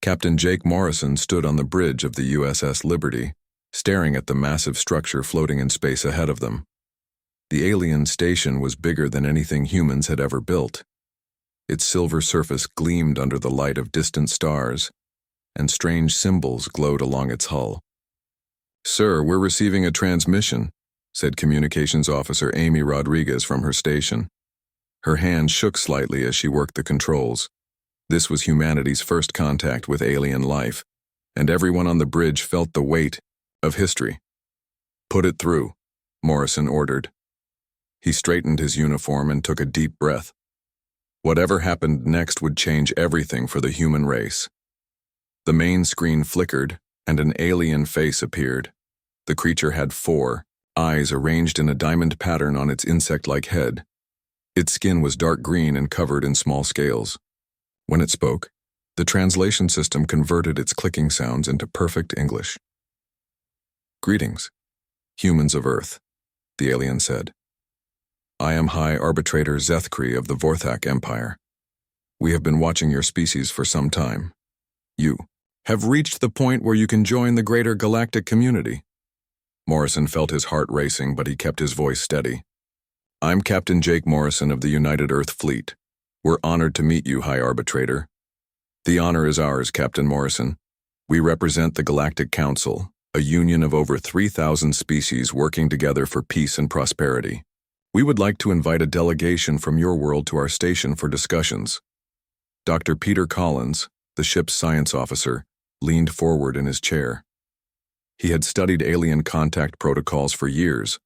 Captain Jake Morrison stood on the bridge of the USS Liberty, staring at the massive structure floating in space ahead of them. The alien station was bigger than anything humans had ever built. Its silver surface gleamed under the light of distant stars, and strange symbols glowed along its hull. "Sir, we're receiving a transmission," said Communications Officer Amy Rodriguez from her station. Her hand shook slightly as she worked the controls. This was humanity's first contact with alien life, and everyone on the bridge felt the weight of history. "Put it through," Morrison ordered. He straightened his uniform and took a deep breath. Whatever happened next would change everything for the human race. The main screen flickered, and an alien face appeared. The creature had 4 eyes arranged in a diamond pattern on its insect-like head. Its skin was dark green and covered in small scales. When it spoke, the translation system converted its clicking sounds into perfect English. "Greetings, humans of Earth," the alien said. "I am High Arbitrator Zethkri of the Vorthak Empire. We have been watching your species for some time. You have reached the point where you can join the greater galactic community." Morrison felt his heart racing, but he kept his voice steady. "I'm Captain Jake Morrison of the United Earth Fleet. We're honored to meet you, High Arbitrator." "The honor is ours, Captain Morrison. We represent the Galactic Council, a union of over 3,000 species working together for peace and prosperity. We would like to invite a delegation from your world to our station for discussions." Dr. Peter Collins, the ship's science officer, leaned forward in his chair. He had studied alien contact protocols for years,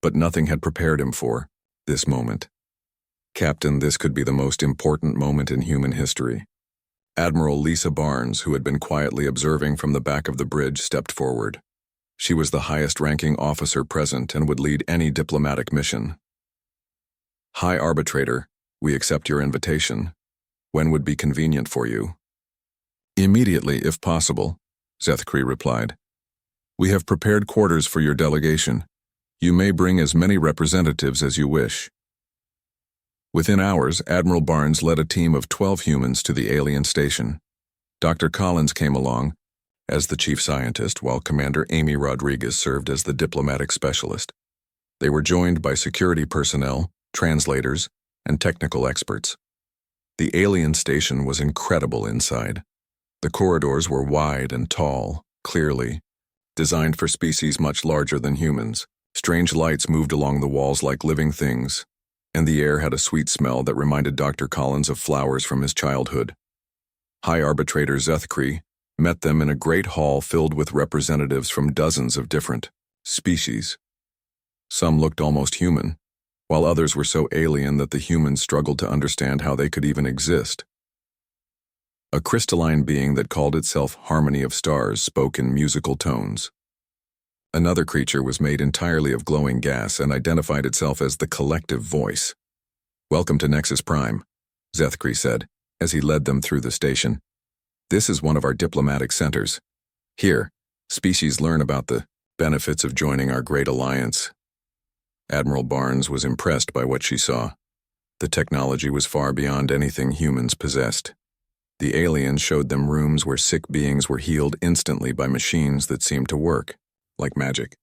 but nothing had prepared him for this moment. "Captain, this could be the most important moment in human history." Admiral Lisa Barnes, who had been quietly observing from the back of the bridge, stepped forward. She was the highest-ranking officer present and would lead any diplomatic mission. "High Arbitrator, we accept your invitation. When would be convenient for you?" "Immediately, if possible," Zethkri replied. "We have prepared quarters for your delegation. You may bring as many representatives as you wish." Within hours, Admiral Barnes led a team of 12 humans to the alien station. Dr. Collins came along as the chief scientist, while Commander Amy Rodriguez served as the diplomatic specialist. They were joined by security personnel, translators, and technical experts. The alien station was incredible inside. The corridors were wide and tall, clearly designed for species much larger than humans. Strange lights moved along the walls like living things, and the air had a sweet smell that reminded Dr. Collins of flowers from his childhood. High Arbitrator Zethkri met them in a great hall filled with representatives from dozens of different species. Some looked almost human, while others were so alien that the humans struggled to understand how they could even exist. A crystalline being that called itself Harmony of Stars spoke in musical tones. Another creature was made entirely of glowing gas and identified itself as the Collective Voice. "Welcome to Nexus Prime," Zethkri said, as he led them through the station. "This is one of our diplomatic centers. Here, species learn about the benefits of joining our great alliance." Admiral Barnes was impressed by what she saw. The technology was far beyond anything humans possessed. The aliens showed them rooms where sick beings were healed instantly by machines that seemed to work, like magic.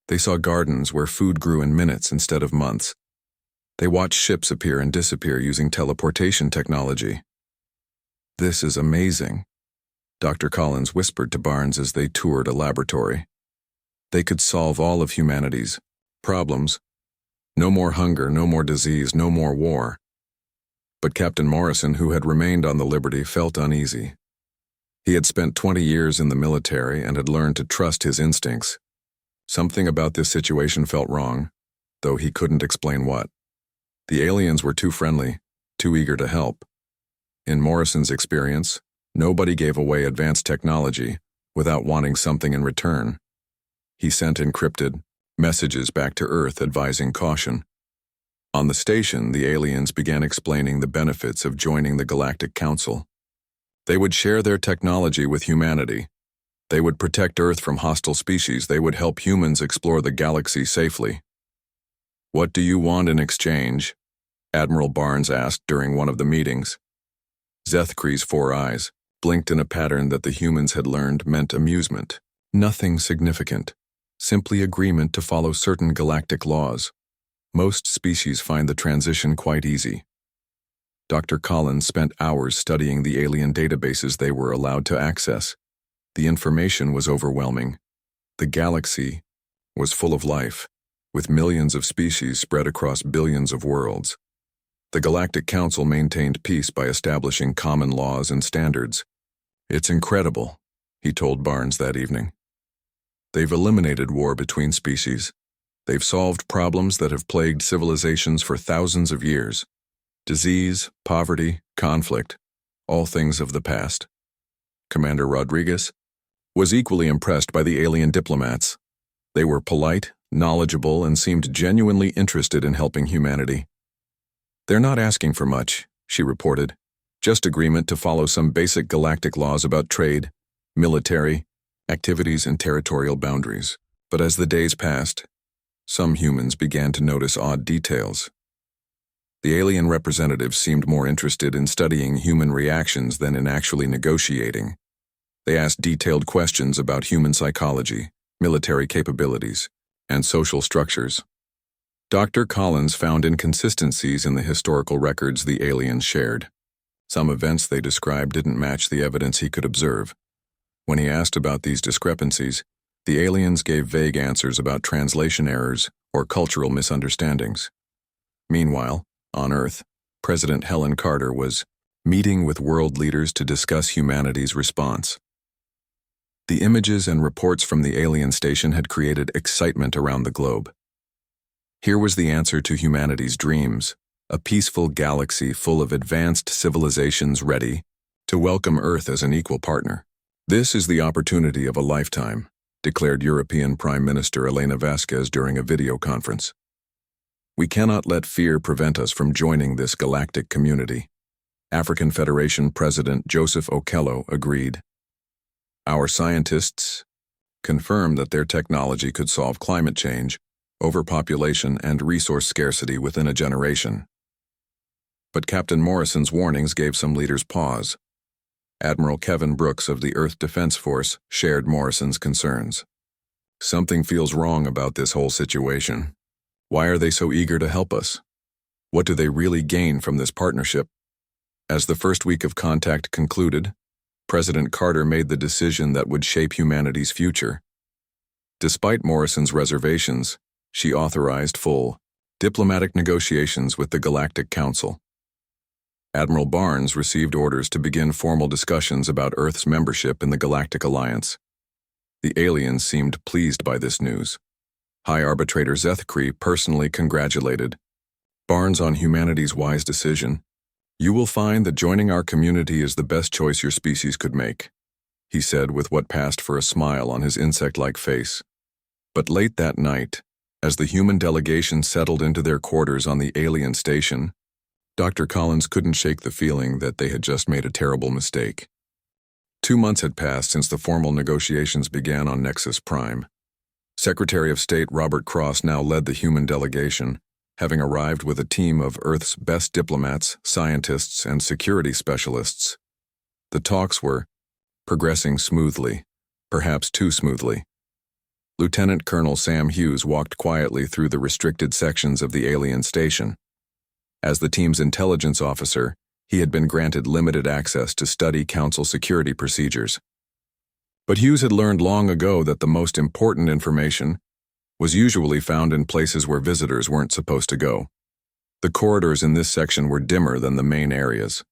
They saw gardens where food grew in minutes instead of months. They watched ships appear and disappear using teleportation technology. "This is amazing," Dr. Collins whispered to Barnes as they toured a laboratory. They could solve all of humanity's problems. No more hunger, no more disease, no more war. But Captain Morrison, who had remained on the Liberty, felt uneasy. He had spent 20 years in the military and had learned to trust his instincts. Something about this situation felt wrong, though he couldn't explain what. The aliens were too friendly, too eager to help. In Morrison's experience, nobody gave away advanced technology without wanting something in return. He sent encrypted messages back to Earth advising caution. On the station, the aliens began explaining the benefits of joining the Galactic Council. They would share their technology with humanity. They would protect Earth from hostile species. They would help humans explore the galaxy safely. "What do you want in exchange?" Admiral Barnes asked during one of the meetings. Zethkri's 4 eyes blinked in a pattern that the humans had learned meant amusement. Nothing significant, simply agreement to follow certain galactic laws. Most species find the transition quite easy. Dr. Collins spent hours studying the alien databases they were allowed to access. The information was overwhelming. The galaxy was full of life, with millions of species spread across billions of worlds. The Galactic Council maintained peace by establishing common laws and standards. "It's incredible," he told Barnes that evening. "They've eliminated war between species. They've solved problems that have plagued civilizations for thousands of years. Disease, poverty, conflict, all things of the past." Commander Rodriguez was equally impressed by the alien diplomats. They were polite, knowledgeable, and seemed genuinely interested in helping humanity. "They're not asking for much," she reported. "Just agreement to follow some basic galactic laws about trade, military, activities, and territorial boundaries." But as the days passed, some humans began to notice odd details. The alien representatives seemed more interested in studying human reactions than in actually negotiating. They asked detailed questions about human psychology, military capabilities, and social structures. Dr. Collins found inconsistencies in the historical records the aliens shared. Some events they described didn't match the evidence he could observe. When he asked about these discrepancies, the aliens gave vague answers about translation errors or cultural misunderstandings. Meanwhile, on Earth, President Helen Carter was meeting with world leaders to discuss humanity's response. The images and reports from the alien station had created excitement around the globe. Here was the answer to humanity's dreams, a peaceful galaxy full of advanced civilizations ready to welcome Earth as an equal partner. "This is the opportunity of a lifetime," declared European Prime Minister Elena Vasquez during a video conference. "We cannot let fear prevent us from joining this galactic community." African Federation President Joseph Okello agreed. "Our scientists confirmed that their technology could solve climate change, overpopulation, and resource scarcity within a generation." But Captain Morrison's warnings gave some leaders pause. Admiral Kevin Brooks of the Earth Defense Force shared Morrison's concerns. "Something feels wrong about this whole situation. Why are they so eager to help us? What do they really gain from this partnership?" As the first week of contact concluded, President Carter made the decision that would shape humanity's future. Despite Morrison's reservations, she authorized full diplomatic negotiations with the Galactic Council. Admiral Barnes received orders to begin formal discussions about Earth's membership in the Galactic Alliance. The aliens seemed pleased by this news. High Arbitrator Zethkri personally congratulated Barnes on humanity's wise decision. "You will find that joining our community is the best choice your species could make," he said with what passed for a smile on his insect-like face. But late that night, as the human delegation settled into their quarters on the alien station, Dr. Collins couldn't shake the feeling that they had just made a terrible mistake. 2 months had passed since the formal negotiations began on Nexus Prime. Secretary of State Robert Cross now led the human delegation, having arrived with a team of Earth's best diplomats, scientists, and security specialists. The talks were progressing smoothly, perhaps too smoothly. Lieutenant Colonel Sam Hughes walked quietly through the restricted sections of the alien station. As the team's intelligence officer, he had been granted limited access to study Council security procedures. But Hughes had learned long ago that the most important information was usually found in places where visitors weren't supposed to go. The corridors in this section were dimmer than the main areas.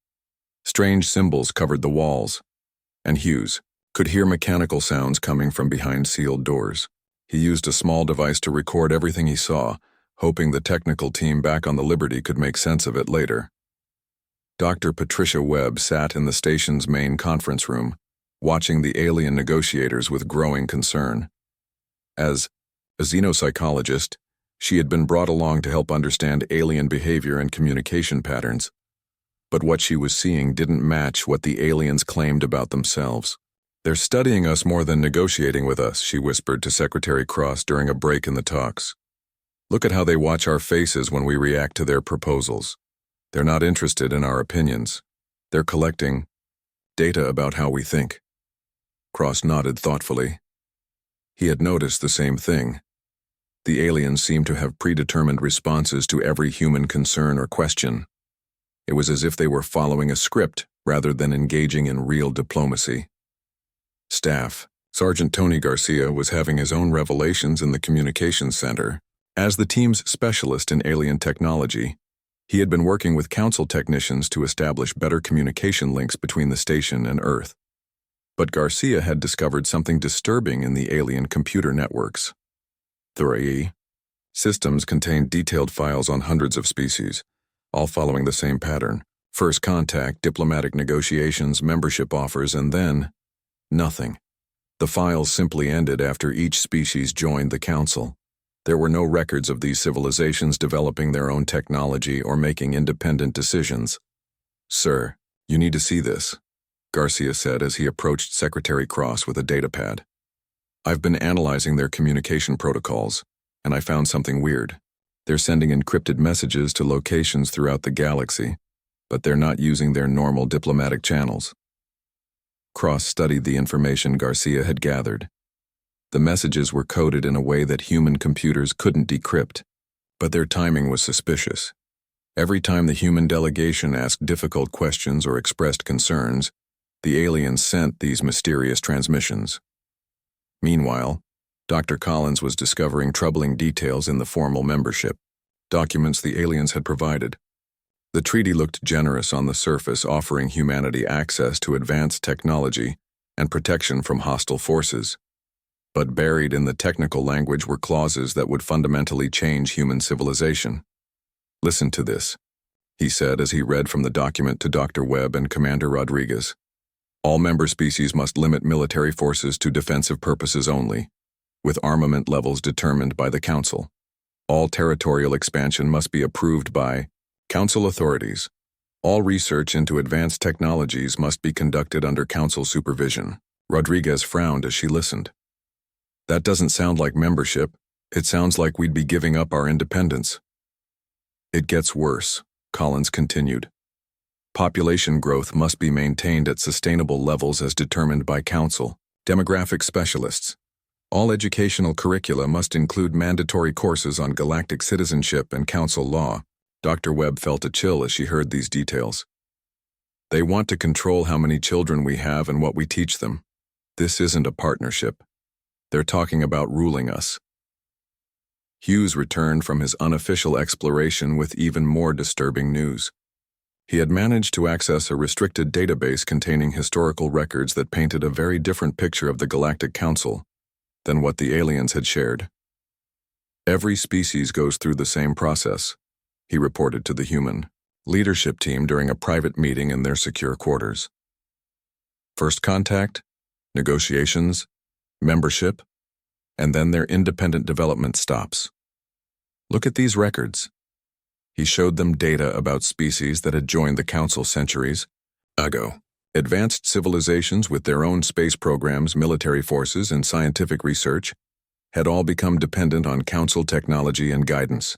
Strange symbols covered the walls, and Hughes could hear mechanical sounds coming from behind sealed doors. He used a small device to record everything he saw, hoping the technical team back on the Liberty could make sense of it later. Dr. Patricia Webb sat in the station's main conference room, watching the alien negotiators with growing concern. As a xenopsychologist, she had been brought along to help understand alien behavior and communication patterns, but what she was seeing didn't match what the aliens claimed about themselves. "They're studying us more than negotiating with us," she whispered to Secretary Cross during a break in the talks. "Look at how they watch our faces when we react to their proposals. They're not interested in our opinions. They're collecting Data about how we think. Cross nodded thoughtfully. He had noticed the same thing. The aliens seemed to have predetermined responses to every human concern or question. It was as if they were following a script rather than engaging in real diplomacy. Staff. Sergeant Tony Garcia was having his own revelations in the communications center. As the team's specialist in alien technology, he had been working with council technicians to establish better communication links between the station and Earth. But Garcia had discovered something disturbing in the alien computer networks. 3. Systems contained detailed files on hundreds of species, all following the same pattern. First contact, diplomatic negotiations, membership offers, and then nothing. The files simply ended after each species joined the council. There were no records of these civilizations developing their own technology or making independent decisions. "Sir, you need to see this," Garcia said as he approached Secretary Cross with a datapad. "I've been analyzing their communication protocols, and I found something weird. They're sending encrypted messages to locations throughout the galaxy, but they're not using their normal diplomatic channels." Cross studied the information Garcia had gathered. The messages were coded in a way that human computers couldn't decrypt, but their timing was suspicious. Every time the human delegation asked difficult questions or expressed concerns, the aliens sent these mysterious transmissions. Meanwhile, Dr. Collins was discovering troubling details in the formal membership, documents the aliens had provided. The treaty looked generous on the surface, offering humanity access to advanced technology and protection from hostile forces. But buried in the technical language were clauses that would fundamentally change human civilization. "Listen to this," he said as he read from the document to Dr. Webb and Commander Rodriguez. "All member species must limit military forces to defensive purposes only, with armament levels determined by the Council. All territorial expansion must be approved by Council authorities. All research into advanced technologies must be conducted under Council supervision." Rodriguez frowned as she listened. "That doesn't sound like membership. It sounds like we'd be giving up our independence." "It gets worse," Collins continued. "Population growth must be maintained at sustainable levels as determined by Council. Demographic specialists. All educational curricula must include mandatory courses on galactic citizenship and Council law." Dr. Webb felt a chill as she heard these details. "They want to control how many children we have and what we teach them. This isn't a partnership. They're talking about ruling us." Hughes returned from his unofficial exploration with even more disturbing news. He had managed to access a restricted database containing historical records that painted a very different picture of the Galactic Council than what the aliens had shared. "Every species goes through the same process," he reported to the human leadership team during a private meeting in their secure quarters. "First contact, negotiations, membership, and then their independent development stops. Look at these records." He showed them data about species that had joined the Council centuries ago. Advanced civilizations with their own space programs, military forces, and scientific research had all become dependent on Council technology and guidance.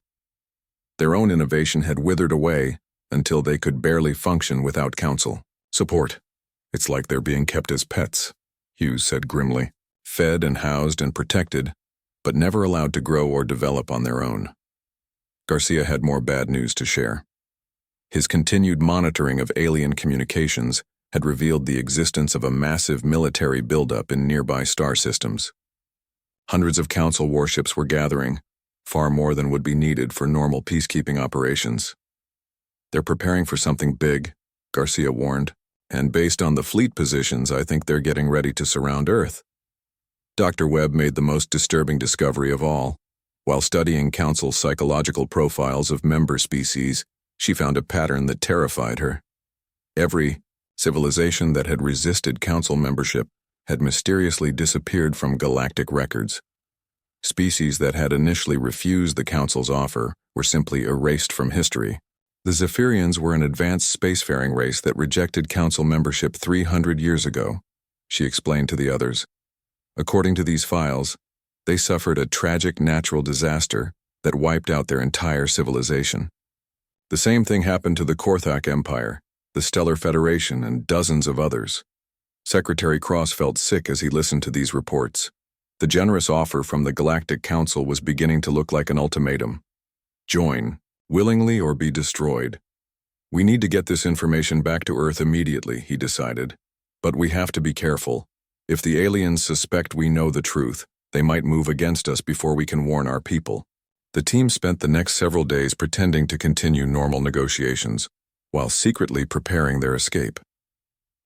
Their own innovation had withered away until they could barely function without Council support. "It's like they're being kept as pets," Hughes said grimly. "Fed and housed and protected, but never allowed to grow or develop on their own." Garcia had more bad news to share. His continued monitoring of alien communications had revealed the existence of a massive military buildup in nearby star systems. Hundreds of Council warships were gathering, far more than would be needed for normal peacekeeping operations. "They're preparing for something big," Garcia warned, "and based on the fleet positions, I think they're getting ready to surround Earth." Dr. Webb made the most disturbing discovery of all. While studying Council's psychological profiles of member species, she found a pattern that terrified her. Every civilization that had resisted Council membership had mysteriously disappeared from galactic records. Species that had initially refused the Council's offer were simply erased from history. The Zephyrians were an advanced spacefaring race that rejected Council membership 300 years ago, she explained to the others. According to these files, they suffered a tragic natural disaster that wiped out their entire civilization. The same thing happened to the Korthak Empire, the Stellar Federation, and dozens of others. Secretary Cross felt sick as he listened to these reports. The generous offer from the Galactic Council was beginning to look like an ultimatum. Join, willingly or be destroyed. We need to get this information back to Earth immediately, he decided. But we have to be careful. If the aliens suspect we know the truth, they might move against us before we can warn our people. The team spent the next several days pretending to continue normal negotiations, while secretly preparing their escape.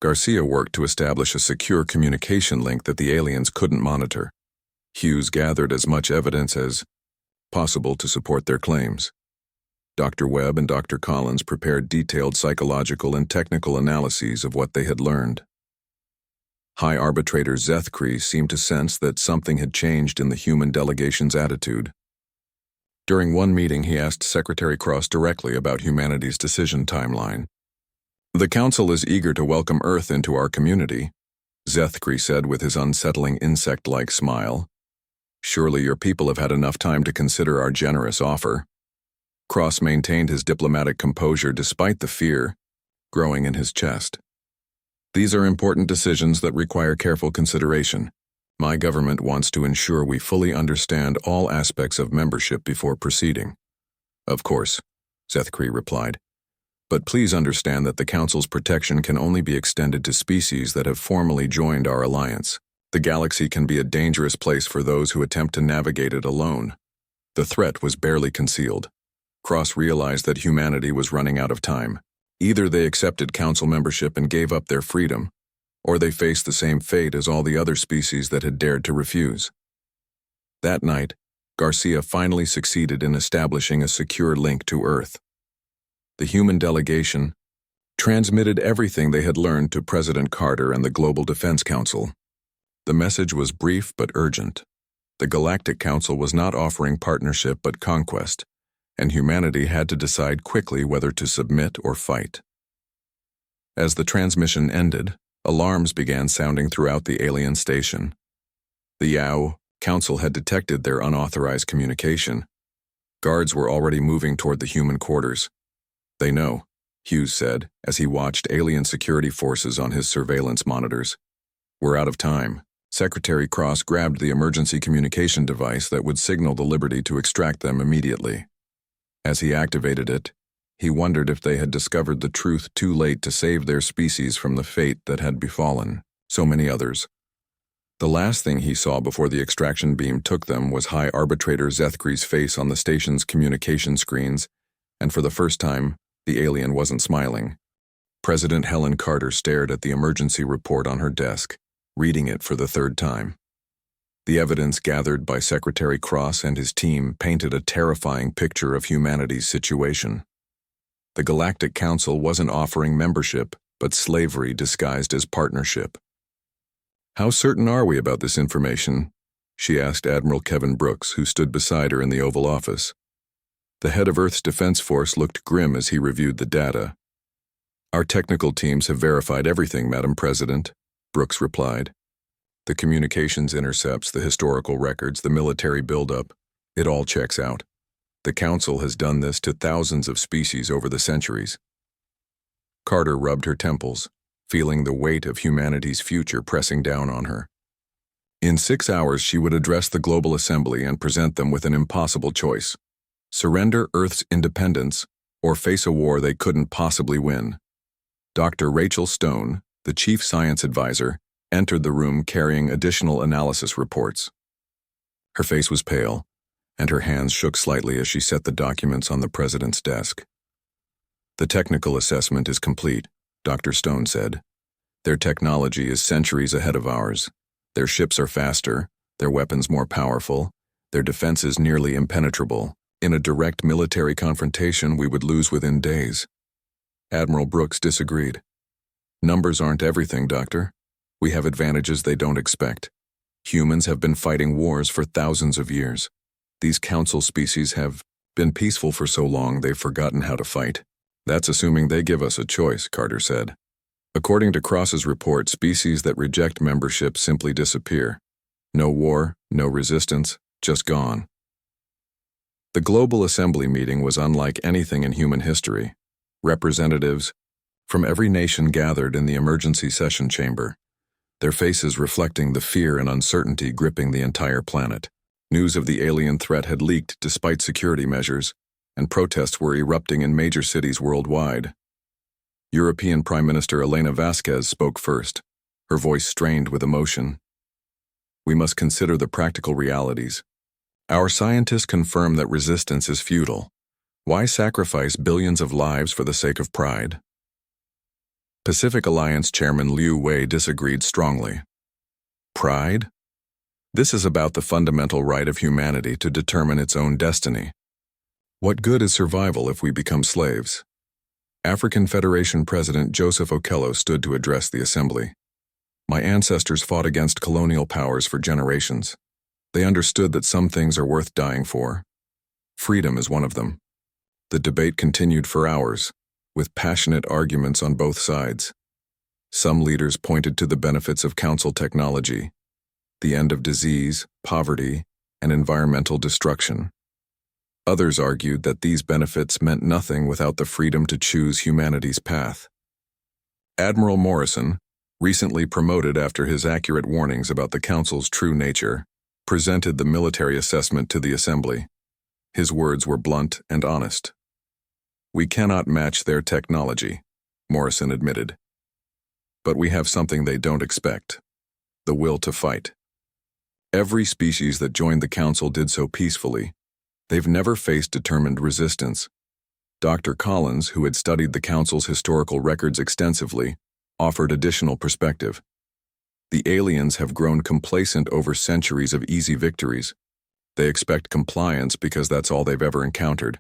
Garcia worked to establish a secure communication link that the aliens couldn't monitor. Hughes gathered as much evidence as possible to support their claims. Dr. Webb and Dr. Collins prepared detailed psychological and technical analyses of what they had learned. High Arbitrator Zethkri seemed to sense that something had changed in the human delegation's attitude. During one meeting, he asked Secretary Cross directly about humanity's decision timeline. "The Council is eager to welcome Earth into our community," Zethkri said with his unsettling insect-like smile. "Surely your people have had enough time to consider our generous offer." Cross maintained his diplomatic composure despite the fear growing in his chest. "These are important decisions that require careful consideration. My government wants to ensure we fully understand all aspects of membership before proceeding." "Of course," Zethkri replied. "But please understand that the Council's protection can only be extended to species that have formally joined our alliance. The galaxy can be a dangerous place for those who attempt to navigate it alone." The threat was barely concealed. Cross realized that humanity was running out of time. Either they accepted Council membership and gave up their freedom, or they faced the same fate as all the other species that had dared to refuse. That night, Garcia finally succeeded in establishing a secure link to Earth. The human delegation transmitted everything they had learned to President Carter and the Global Defense Council. The message was brief but urgent. The Galactic Council was not offering partnership but conquest, and humanity had to decide quickly whether to submit or fight. As the transmission ended, alarms began sounding throughout the alien station. The Yao Council had detected their unauthorized communication. Guards were already moving toward the human quarters. "They know," Hughes said as he watched alien security forces on his surveillance monitors. "We're out of time." Secretary Cross grabbed the emergency communication device that would signal the Liberty to extract them immediately. As he activated it, he wondered if they had discovered the truth too late to save their species from the fate that had befallen so many others. The last thing he saw before the extraction beam took them was High Arbitrator Zethkri's face on the station's communication screens, and for the first time, the alien wasn't smiling. President Helen Carter stared at the emergency report on her desk, reading it for the third time. The evidence gathered by Secretary Cross and his team painted a terrifying picture of humanity's situation. The Galactic Council wasn't offering membership, but slavery disguised as partnership. "How certain are we about this information?" she asked Admiral Kevin Brooks, who stood beside her in the Oval Office. The head of Earth's Defense Force looked grim as he reviewed the data. "Our technical teams have verified everything, Madam President," Brooks replied. "The communications intercepts, the historical records, the military buildup, it all checks out. The Council has done this to thousands of species over the centuries." Carter rubbed her temples, feeling the weight of humanity's future pressing down on her. In 6 hours, she would address the Global Assembly and present them with an impossible choice: surrender Earth's independence or face a war they couldn't possibly win. Dr. Rachel Stone, the chief science advisor, entered the room carrying additional analysis reports. Her face was pale, and her hands shook slightly as she set the documents on the president's desk. "The technical assessment is complete," Dr. Stone said. "Their technology is centuries ahead of ours. Their ships are faster, their weapons more powerful, their defenses nearly impenetrable. In a direct military confrontation, we would lose within days." Admiral Brooks disagreed. "Numbers aren't everything, Doctor. We have advantages they don't expect. Humans have been fighting wars for thousands of years. These council species have been peaceful for so long they've forgotten how to fight." "That's assuming they give us a choice," Carter said. "According to Cross's report, species that reject membership simply disappear. No war, no resistance, just gone." The Global Assembly meeting was unlike anything in human history. Representatives From every nation gathered in the emergency session chamber, their faces reflecting the fear and uncertainty gripping the entire planet. News of the alien threat had leaked despite security measures, and protests were erupting in major cities worldwide. European Prime Minister Elena Vasquez spoke first, her voice strained with emotion. We must consider the practical realities. Our scientists confirm that resistance is futile. Why sacrifice billions of lives for the sake of pride? Pacific Alliance Chairman Liu Wei disagreed strongly. Pride? This is about the fundamental right of humanity to determine its own destiny. What good is survival if we become slaves? African Federation President Joseph Okello stood to address the assembly. My ancestors fought against colonial powers for generations. They understood that some things are worth dying for. Freedom is one of them. The debate continued for hours, with passionate arguments on both sides. Some leaders pointed to the benefits of council technology, the end of disease, poverty, and environmental destruction. Others argued that these benefits meant nothing without the freedom to choose humanity's path. Admiral Morrison, recently promoted after his accurate warnings about the council's true nature, presented the military assessment to the assembly. His words were blunt and honest. We cannot match their technology, Morrison admitted. But we have something they don't expect: the will to fight. Every species that joined the council did so peacefully. They've never faced determined resistance. Dr. Collins, who had studied the council's historical records extensively, offered additional perspective. The aliens have grown complacent over centuries of easy victories. They expect compliance because that's all they've ever encountered.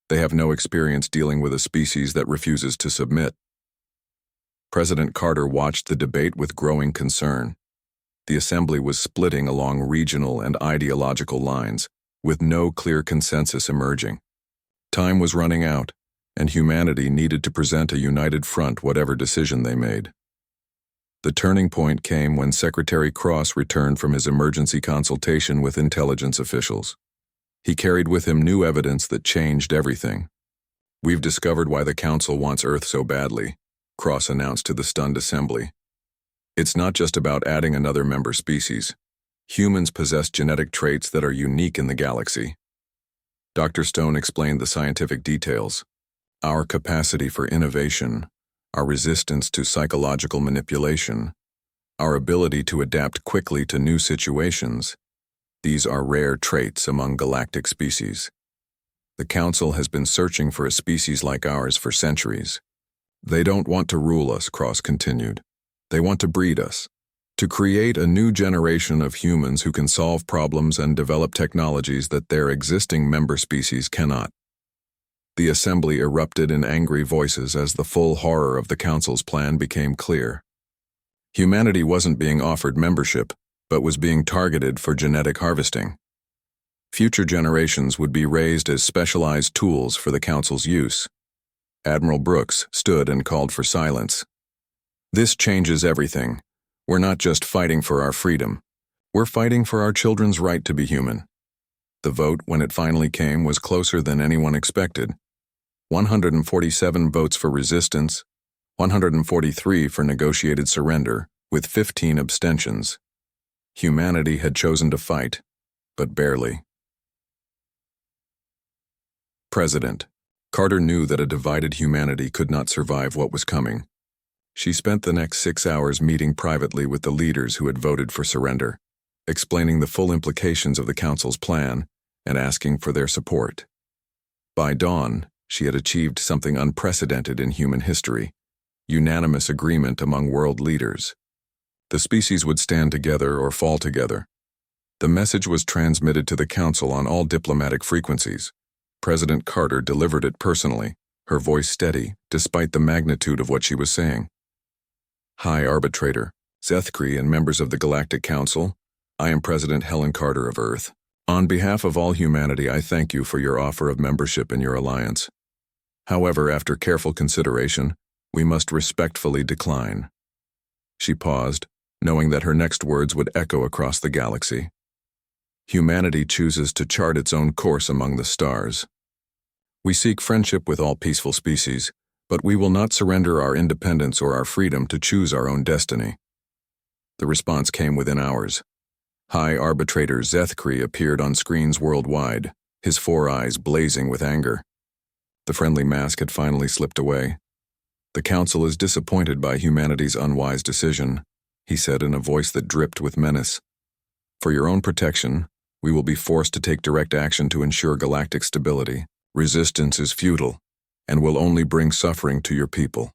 They have no experience dealing with a species that refuses to submit. President Carter watched the debate with growing concern. The assembly was splitting along regional and ideological lines, with no clear consensus emerging. Time was running out, and humanity needed to present a united front whatever decision they made. The turning point came when Secretary Cross returned from his emergency consultation with intelligence officials. He carried with him new evidence that changed everything. We've discovered why the Council wants Earth so badly, Cross announced to the stunned assembly. It's not just about adding another member species. Humans possess genetic traits that are unique in the galaxy. Dr. Stone explained the scientific details. Our capacity for innovation, our resistance to psychological manipulation, our ability to adapt quickly to new situations, these are rare traits among galactic species. The Council has been searching for a species like ours for centuries. They don't want to rule us, Cross continued. They want to breed us, to create a new generation of humans who can solve problems and develop technologies that their existing member species cannot. The assembly erupted in angry voices as the full horror of the Council's plan became clear. Humanity wasn't being offered membership, but was being targeted for genetic harvesting. Future generations would be raised as specialized tools for the Council's use. Admiral Brooks stood and called for silence. This changes everything. We're not just fighting for our freedom. We're fighting for our children's right to be human. The vote, when it finally came, was closer than anyone expected. 147 votes for resistance, 143 for negotiated surrender, with 15 abstentions. Humanity had chosen to fight, but barely. President. Carter knew that a divided humanity could not survive what was coming. She spent the next 6 hours meeting privately with the leaders who had voted for surrender, explaining the full implications of the Council's plan and asking for their support. By dawn, she had achieved something unprecedented in human history: unanimous agreement among world leaders. The species would stand together or fall together. The message was transmitted to the Council on all diplomatic frequencies. President Carter delivered it personally, her voice steady, despite the magnitude of what she was saying. High Arbitrator, Zethkri, and members of the Galactic Council, I am President Helen Carter of Earth. On behalf of all humanity, I thank you for your offer of membership in your alliance. However, after careful consideration, we must respectfully decline. She paused, knowing that her next words would echo across the galaxy. Humanity chooses to chart its own course among the stars. We seek friendship with all peaceful species, But we will not surrender our independence or our freedom to choose our own destiny. The response came within hours. High Arbitrator Zethkri appeared on screens worldwide, his 4 eyes blazing with anger. The friendly mask had finally slipped away. "The Council is disappointed by humanity's unwise decision," he said in a voice that dripped with menace. "For your own protection, we will be forced to take direct action to ensure galactic stability. Resistance is futile and will only bring suffering to your people.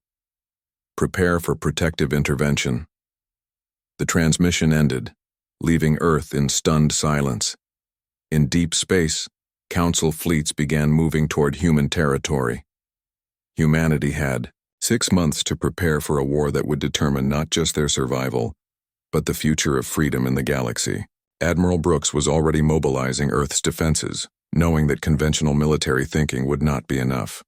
Prepare for protective intervention." The transmission ended, leaving Earth in stunned silence. In deep space, Council fleets began moving toward human territory. Humanity had 6 months to prepare for a war that would determine not just their survival, but the future of freedom in the galaxy. Admiral Brooks was already mobilizing Earth's defenses, knowing that conventional military thinking would not be enough.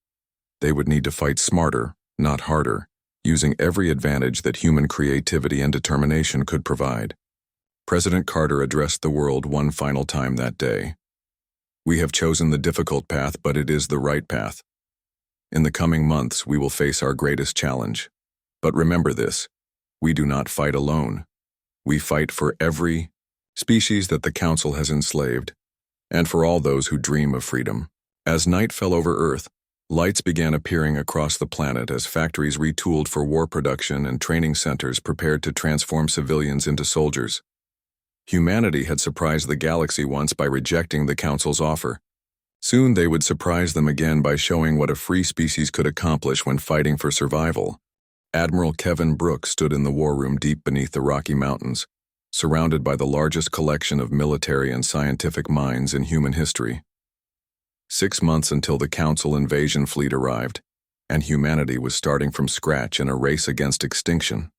They would need to fight smarter, not harder, using every advantage that human creativity and determination could provide. President Carter addressed the world one final time that day. "We have chosen the difficult path, but it is the right path. In the coming months, we will face our greatest challenge. But remember this, we do not fight alone. We fight for every species that the Council has enslaved, and for all those who dream of freedom." As night fell over Earth, lights began appearing across the planet as factories retooled for war production and training centers prepared to transform civilians into soldiers. Humanity had surprised the galaxy once by rejecting the Council's offer. Soon they would surprise them again by showing what a free species could accomplish when fighting for survival. Admiral Kevin Brooks stood in the war room deep beneath the Rocky Mountains, surrounded by the largest collection of military and scientific minds in human history. 6 months until the Council invasion fleet arrived, and humanity was starting from scratch in a race against extinction.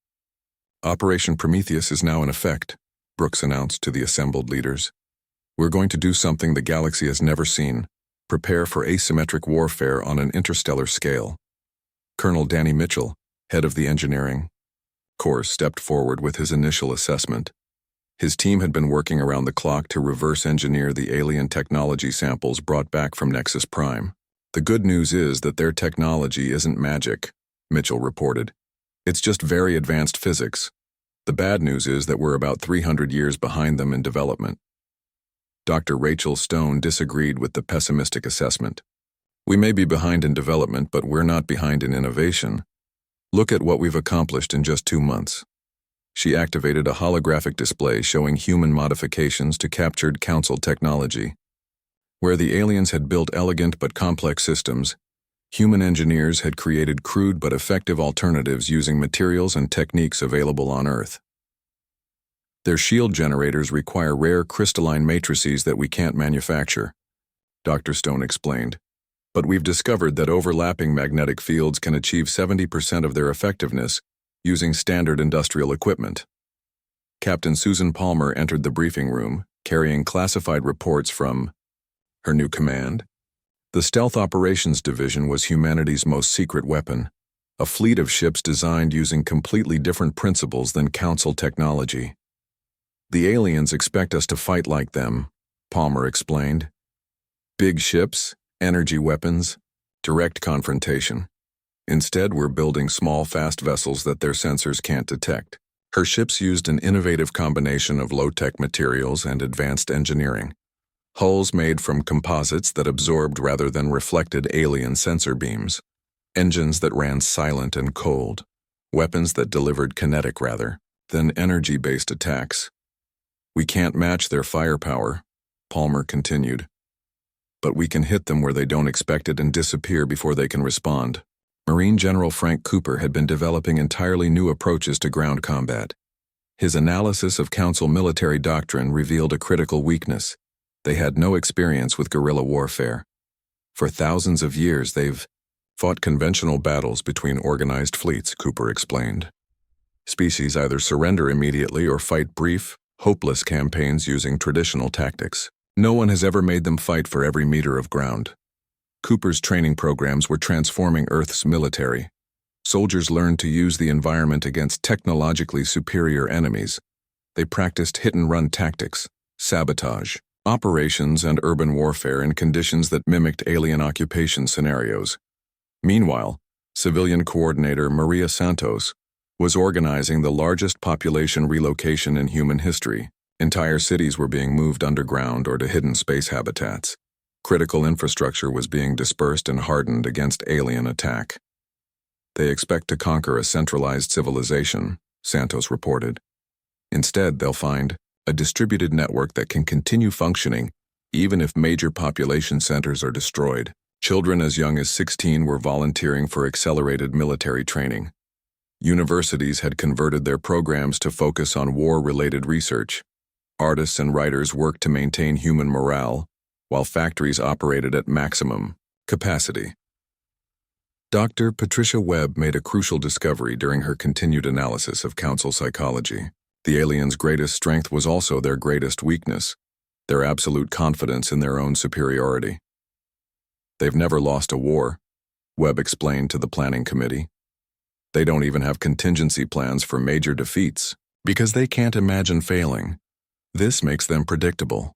"Operation Prometheus is now in effect," Brooks announced to the assembled leaders. "We're going to do something the galaxy has never seen. Prepare for asymmetric warfare on an interstellar scale." Colonel Danny Mitchell, head of the engineering corps, stepped forward with his initial assessment. His team had been working around the clock to reverse engineer the alien technology samples brought back from Nexus Prime. "The good news is that their technology isn't magic," Mitchell reported. "It's just very advanced physics. The bad news is that we're about 300 years behind them in development." Dr. Rachel Stone disagreed with the pessimistic assessment. "We may be behind in development, but we're not behind in innovation. Look at what we've accomplished in just 2 months." She activated a holographic display showing human modifications to captured Council technology. Where the aliens had built elegant but complex systems, human engineers had created crude but effective alternatives using materials and techniques available on Earth. "Their shield generators require rare crystalline matrices that we can't manufacture," Dr. Stone explained. "But we've discovered that overlapping magnetic fields can achieve 70% of their effectiveness using standard industrial equipment." Captain Susan Palmer entered the briefing room, carrying classified reports from her new command. The Stealth Operations Division was humanity's most secret weapon, a fleet of ships designed using completely different principles than Council technology. "The aliens expect us to fight like them," Palmer explained. "Big ships, energy weapons, direct confrontation. Instead, we're building small, fast vessels that their sensors can't detect." Her ships used an innovative combination of low-tech materials and advanced engineering. Hulls made from composites that absorbed rather than reflected alien sensor beams. Engines that ran silent and cold. Weapons that delivered kinetic rather than energy-based attacks. "We can't match their firepower," Palmer continued. "But we can hit them where they don't expect it and disappear before they can respond." Marine General Frank Cooper had been developing entirely new approaches to ground combat. His analysis of Council military doctrine revealed a critical weakness. They had no experience with guerrilla warfare. For thousands of years, they've fought conventional battles between organized fleets, Cooper explained. Species either surrender immediately or fight brief, hopeless campaigns using traditional tactics. No one has ever made them fight for every meter of ground. Cooper's training programs were transforming Earth's military. Soldiers learned to use the environment against technologically superior enemies. They practiced hit-and-run tactics, sabotage, operations, and urban warfare in conditions that mimicked alien occupation scenarios. Meanwhile, Civilian Coordinator Maria Santos was organizing the largest population relocation in human history. Entire cities were being moved underground or to hidden space habitats. Critical infrastructure was being dispersed and hardened against alien attack. They expect to conquer a centralized civilization, Santos reported. Instead, they'll find a distributed network that can continue functioning even if major population centers are destroyed. Children as young as 16 were volunteering for accelerated military training. Universities had converted their programs to focus on war-related research. Artists and writers worked to maintain human morale, while factories operated at maximum capacity. Dr. Patricia Webb made a crucial discovery during her continued analysis of council psychology. The aliens' greatest strength was also their greatest weakness, their absolute confidence in their own superiority. They've never lost a war, Webb explained to the planning committee. They don't even have contingency plans for major defeats, because they can't imagine failing. This makes them predictable.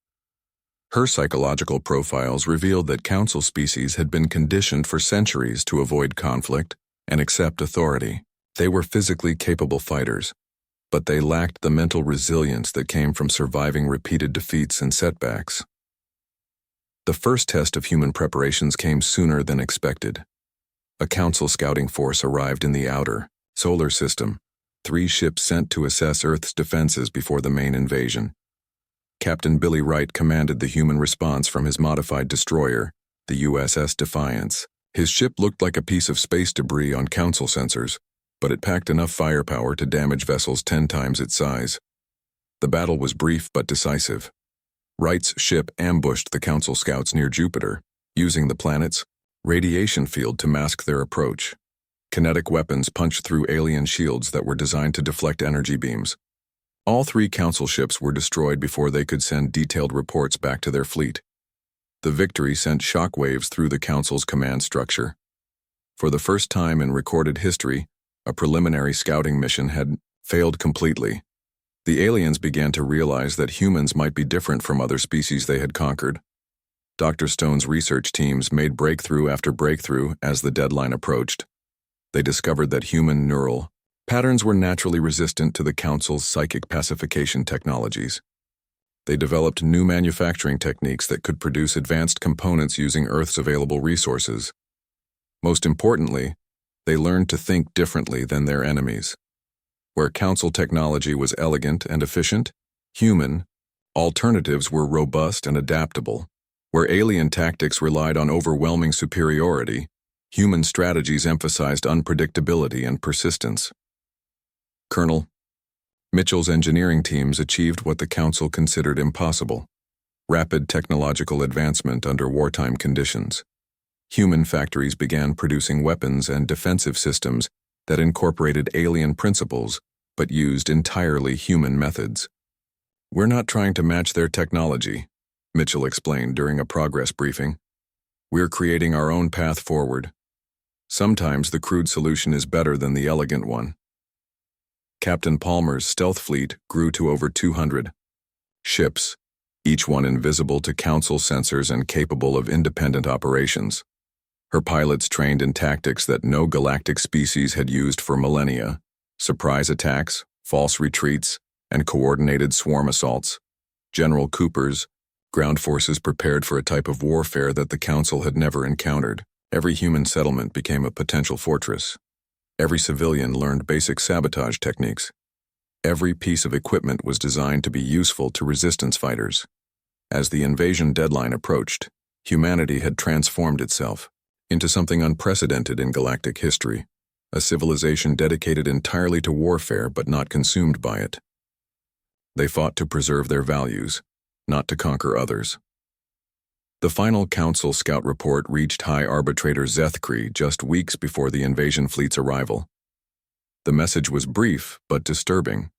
Her psychological profiles revealed that council species had been conditioned for centuries to avoid conflict and accept authority. They were physically capable fighters, but they lacked the mental resilience that came from surviving repeated defeats and setbacks. The first test of human preparations came sooner than expected. A council scouting force arrived in the outer solar system, 3 ships sent to assess Earth's defenses before the main invasion. Captain Billy Wright commanded the human response from his modified destroyer, the USS Defiance. His ship looked like a piece of space debris on council sensors, but it packed enough firepower to damage vessels 10 times its size. The battle was brief but decisive. Wright's ship ambushed the council scouts near Jupiter, using the planet's radiation field to mask their approach. Kinetic weapons punched through alien shields that were designed to deflect energy beams. All 3 council ships were destroyed before they could send detailed reports back to their fleet. The victory sent shockwaves through the council's command structure. For the first time in recorded history, a preliminary scouting mission had failed completely. The aliens began to realize that humans might be different from other species they had conquered. Dr. Stone's research teams made breakthrough after breakthrough as the deadline approached. They discovered that human neural patterns were naturally resistant to the Council's psychic pacification technologies. They developed new manufacturing techniques that could produce advanced components using Earth's available resources. Most importantly, they learned to think differently than their enemies. Where Council technology was elegant and efficient, human alternatives were robust and adaptable. Where alien tactics relied on overwhelming superiority, human strategies emphasized unpredictability and persistence. Colonel Mitchell's engineering teams achieved what the Council considered impossible: rapid technological advancement under wartime conditions. Human factories began producing weapons and defensive systems that incorporated alien principles but used entirely human methods. "We're not trying to match their technology," Mitchell explained during a progress briefing. "We're creating our own path forward. Sometimes the crude solution is better than the elegant one." Captain Palmer's stealth fleet grew to over 200 ships, each one invisible to Council sensors and capable of independent operations. Her pilots trained in tactics that no galactic species had used for millennia: surprise attacks, false retreats, and coordinated swarm assaults. General Cooper's ground forces prepared for a type of warfare that the Council had never encountered. Every human settlement became a potential fortress. Every civilian learned basic sabotage techniques. Every piece of equipment was designed to be useful to resistance fighters. As the invasion deadline approached, humanity had transformed itself into something unprecedented in galactic history, a civilization dedicated entirely to warfare but not consumed by it. They fought to preserve their values, not to conquer others. The final Council scout report reached High Arbitrator Zethkri just weeks before the invasion fleet's arrival. The message was brief but disturbing.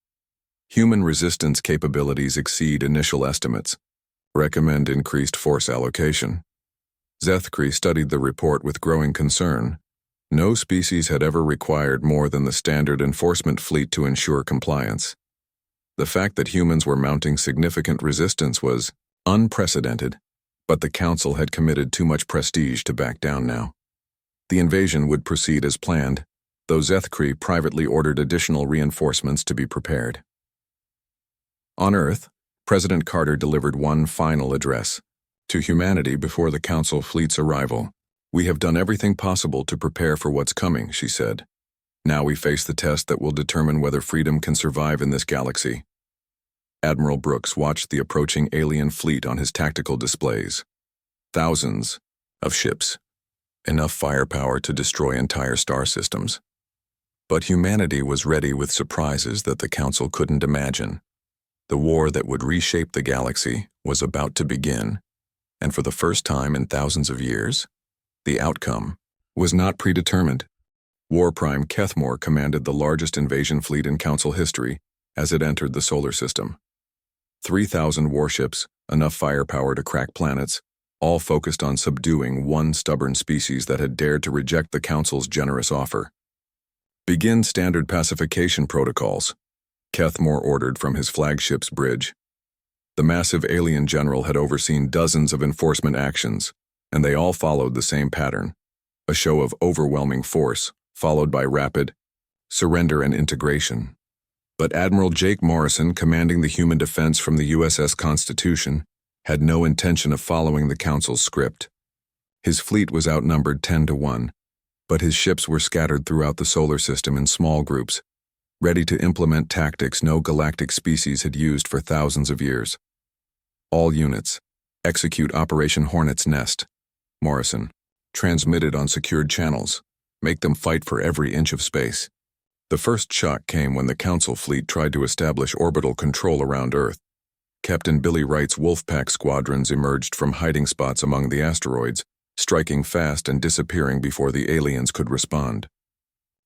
Human resistance capabilities exceed initial estimates. Recommend increased force allocation. Zethkri studied the report with growing concern. No species had ever required more than the standard enforcement fleet to ensure compliance. The fact that humans were mounting significant resistance was unprecedented, but the Council had committed too much prestige to back down now. The invasion would proceed as planned, though Zethkri privately ordered additional reinforcements to be prepared. On Earth, President Carter delivered one final address to humanity before the Council fleet's arrival. "We have done everything possible to prepare for what's coming," she said. "Now we face the test that will determine whether freedom can survive in this galaxy." Admiral Brooks watched the approaching alien fleet on his tactical displays. Thousands of ships, enough firepower to destroy entire star systems. But humanity was ready with surprises that the Council couldn't imagine. The war that would reshape the galaxy was about to begin, and for the first time in thousands of years, the outcome was not predetermined. War Prime Kethmore commanded the largest invasion fleet in Council history as it entered the solar system. 3,000 warships, enough firepower to crack planets, all focused on subduing one stubborn species that had dared to reject the Council's generous offer. "Begin standard pacification protocols," Kethmore ordered from his flagship's bridge. The massive alien general had overseen dozens of enforcement actions, and they all followed the same pattern: a show of overwhelming force, followed by rapid surrender and integration. But Admiral Jake Morrison, commanding the human defense from the USS Constitution, had no intention of following the Council's script. His fleet was outnumbered 10-1, but his ships were scattered throughout the solar system in small groups, ready to implement tactics no galactic species had used for thousands of years. "All units, execute Operation Hornet's Nest," Morrison transmitted on secured channels. "Make them fight for every inch of space." The first shock came when the Council fleet tried to establish orbital control around Earth. Captain Billy Wright's Wolfpack squadrons emerged from hiding spots among the asteroids, striking fast and disappearing before the aliens could respond.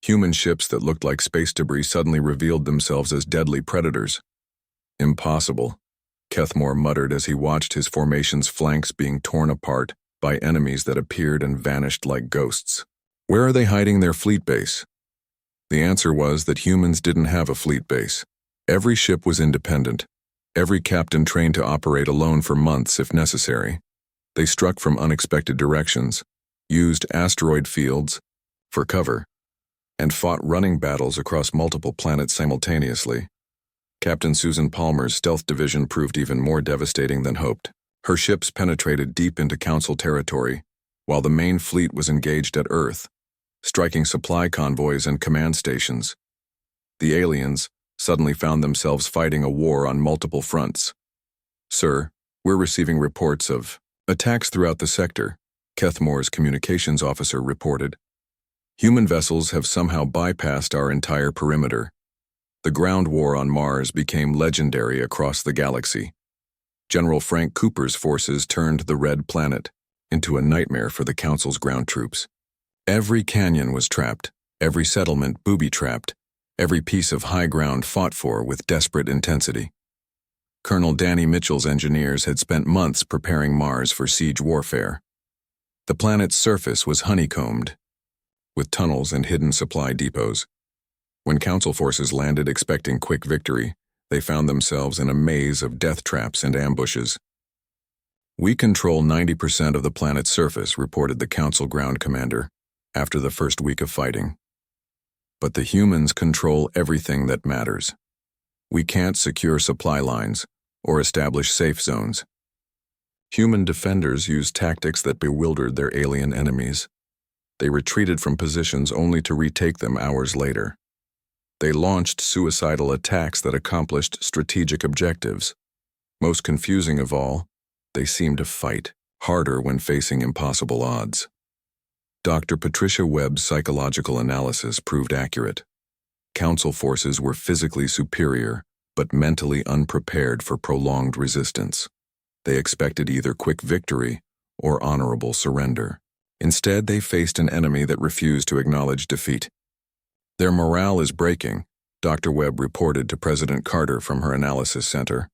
Human ships that looked like space debris suddenly revealed themselves as deadly predators. "Impossible," Kethmore muttered as he watched his formation's flanks being torn apart by enemies that appeared and vanished like ghosts. "Where are they hiding their fleet base?" The answer was that humans didn't have a fleet base. Every ship was independent. Every captain trained to operate alone for months if necessary. They struck from unexpected directions, used asteroid fields for cover, and fought running battles across multiple planets simultaneously. Captain Susan Palmer's stealth division proved even more devastating than hoped. Her ships penetrated deep into Council territory, while the main fleet was engaged at Earth, striking supply convoys and command stations. The aliens suddenly found themselves fighting a war on multiple fronts. "Sir, we're receiving reports of attacks throughout the sector," Kethmore's communications officer reported. "Human vessels have somehow bypassed our entire perimeter." The ground war on Mars became legendary across the galaxy. General Frank Cooper's forces turned the Red Planet into a nightmare for the Council's ground troops. Every canyon was trapped, every settlement booby-trapped, every piece of high ground fought for with desperate intensity. Colonel Danny Mitchell's engineers had spent months preparing Mars for siege warfare. The planet's surface was honeycombed, with tunnels and hidden supply depots. When Council forces landed expecting quick victory, they found themselves in a maze of death traps and ambushes. "We control 90% of the planet's surface," reported the Council ground commander after the first week of fighting. "But the humans control everything that matters. We can't secure supply lines or establish safe zones." Human defenders used tactics that bewildered their alien enemies. They retreated from positions only to retake them hours later. They launched suicidal attacks that accomplished strategic objectives. Most confusing of all, they seemed to fight harder when facing impossible odds. Dr. Patricia Webb's psychological analysis proved accurate. Council forces were physically superior, but mentally unprepared for prolonged resistance. They expected either quick victory or honorable surrender. Instead, they faced an enemy that refused to acknowledge defeat. "Their morale is breaking," Dr. Webb reported to President Carter from her analysis center.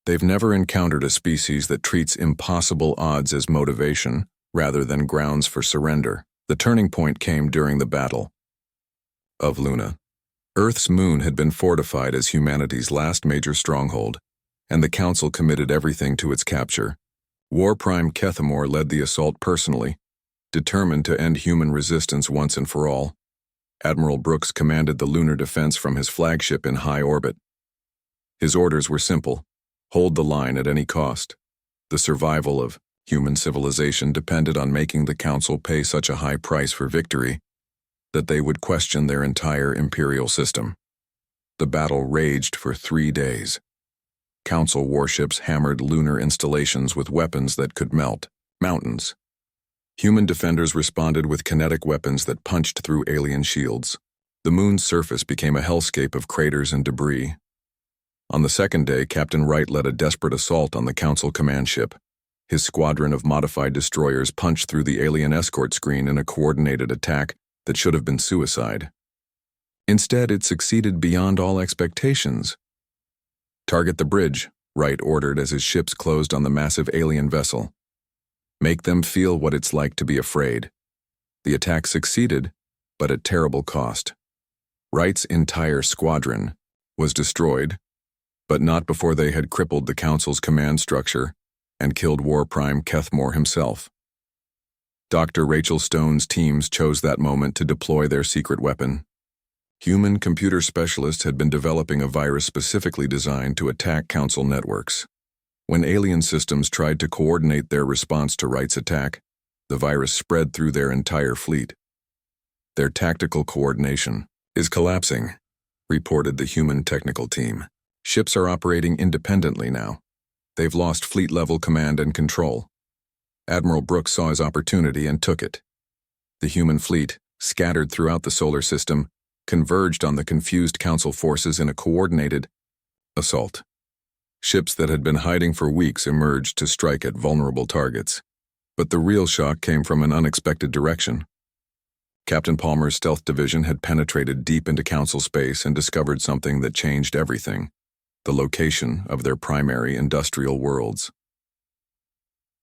"They've never encountered a species that treats impossible odds as motivation rather than grounds for surrender." The turning point came during the Battle of Luna. Earth's moon had been fortified as humanity's last major stronghold, and the Council committed everything to its capture. War Prime Kethmore led the assault personally, Determined to end human resistance once and for all, Admiral Brooks commanded the lunar defense from his flagship in high orbit. His orders were simple: hold the line at any cost. The survival of human civilization depended on making the Council pay such a high price for victory that they would question their entire imperial system. The battle raged for 3 days. Council warships hammered lunar installations with weapons that could melt mountains. Human defenders responded with kinetic weapons that punched through alien shields. The moon's surface became a hellscape of craters and debris. On the second day, Captain Wright led a desperate assault on the Council command ship. His squadron of modified destroyers punched through the alien escort screen in a coordinated attack that should have been suicide. Instead, it succeeded beyond all expectations. "Target the bridge," Wright ordered as his ships closed on the massive alien vessel. "Make them feel what it's like to be afraid." The attack succeeded, but at terrible cost. Wright's entire squadron was destroyed, but not before they had crippled the Council's command structure and killed War Prime Kethmore himself. Dr. Rachel Stone's teams chose that moment to deploy their secret weapon. Human computer specialists had been developing a virus specifically designed to attack Council networks. When alien systems tried to coordinate their response to Wright's attack, the virus spread through their entire fleet. "Their tactical coordination is collapsing," reported the human technical team. "Ships are operating independently now. They've lost fleet-level command and control." Admiral Brooks saw his opportunity and took it. The human fleet, scattered throughout the solar system, converged on the confused Council forces in a coordinated assault. Ships that had been hiding for weeks emerged to strike at vulnerable targets. But the real shock came from an unexpected direction. Captain Palmer's stealth division had penetrated deep into Council space and discovered something that changed everything: the location of their primary industrial worlds.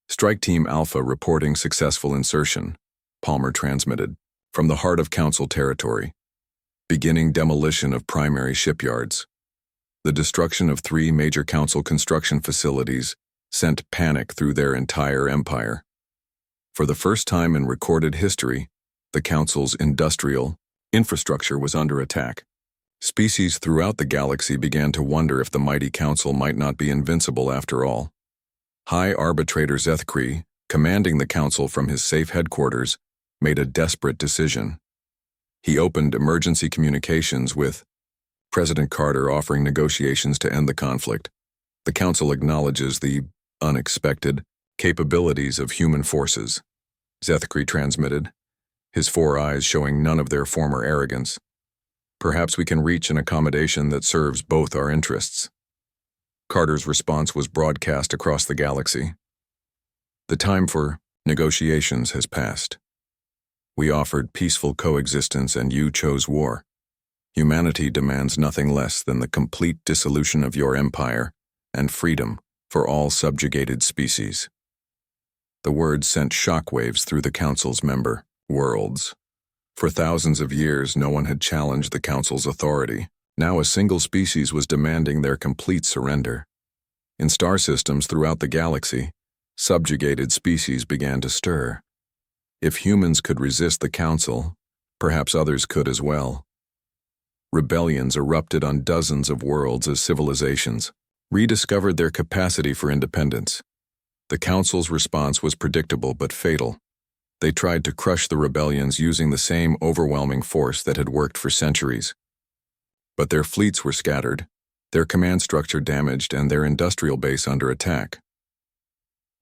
"Strike Team Alpha reporting successful insertion," Palmer transmitted, "from the heart of Council territory. Beginning demolition of primary shipyards." The destruction of 3 major Council construction facilities sent panic through their entire empire. For the first time in recorded history, the Council's industrial infrastructure was under attack. Species throughout the galaxy began to wonder if the mighty Council might not be invincible after all. High Arbitrator Zethkri, commanding the Council from his safe headquarters, made a desperate decision. He opened emergency communications with President Carter offering negotiations to end the conflict. "The Council acknowledges the unexpected capabilities of human forces," Zethkri transmitted, his 4 eyes showing none of their former arrogance. "Perhaps we can reach an accommodation that serves both our interests." Carter's response was broadcast across the galaxy. "The time for negotiations has passed. We offered peaceful coexistence and you chose war. Humanity demands nothing less than the complete dissolution of your empire and freedom for all subjugated species." The words sent shockwaves through the Council's member worlds. For thousands of years, no one had challenged the Council's authority. Now a single species was demanding their complete surrender. In star systems throughout the galaxy, subjugated species began to stir. If humans could resist the Council, perhaps others could as well. Rebellions erupted on dozens of worlds as civilizations rediscovered their capacity for independence. The Council's response was predictable but fatal. They tried to crush the rebellions using the same overwhelming force that had worked for centuries. But their fleets were scattered, their command structure damaged, and their industrial base under attack.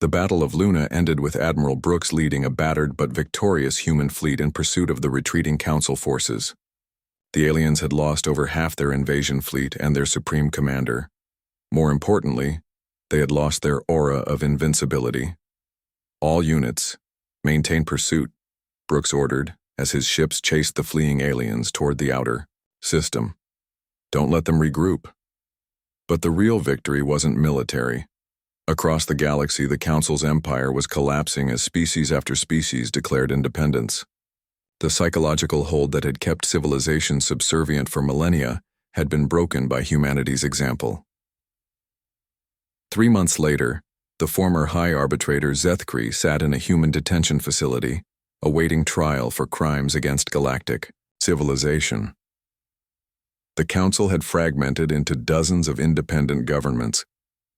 The Battle of Luna ended with Admiral Brooks leading a battered but victorious human fleet in pursuit of the retreating Council forces. The aliens had lost over half their invasion fleet and their supreme commander. More importantly, they had lost their aura of invincibility. "All units, maintain pursuit," Brooks ordered as his ships chased the fleeing aliens toward the outer system. "Don't let them regroup." But the real victory wasn't military. Across the galaxy, the Council's empire was collapsing as species after species declared independence. The psychological hold that had kept civilization subservient for millennia had been broken by humanity's example. 3 months later, the former High Arbitrator Zethkri sat in a human detention facility, awaiting trial for crimes against galactic civilization. The Council had fragmented into dozens of independent governments,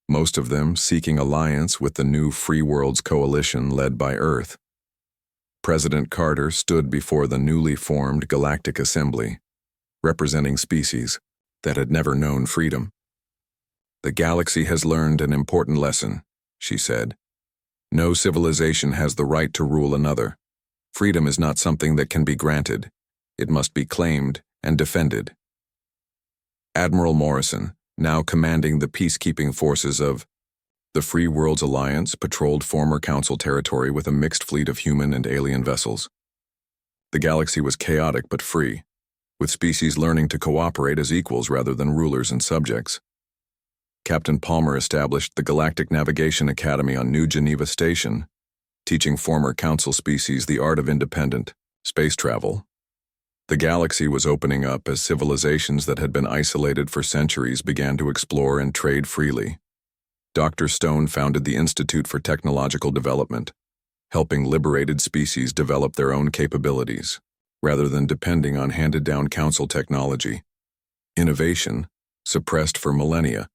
most of them seeking alliance with the new Free Worlds coalition led by Earth. President Carter stood before the newly formed Galactic Assembly, representing species that had never known freedom. "The galaxy has learned an important lesson," she said. "No civilization has the right to rule another. Freedom is not something that can be granted. It must be claimed and defended." Admiral Morrison, now commanding the peacekeeping forces of the Free Worlds Alliance, patrolled former Council territory with a mixed fleet of human and alien vessels. The galaxy was chaotic but free, with species learning to cooperate as equals rather than rulers and subjects. Captain Palmer established the Galactic Navigation Academy on New Geneva Station, teaching former Council species the art of independent space travel. The galaxy was opening up as civilizations that had been isolated for centuries began to explore and trade freely. Dr. Stone founded the Institute for Technological Development, helping liberated species develop their own capabilities, rather than depending on handed-down Council technology. Innovation, suppressed for millennia,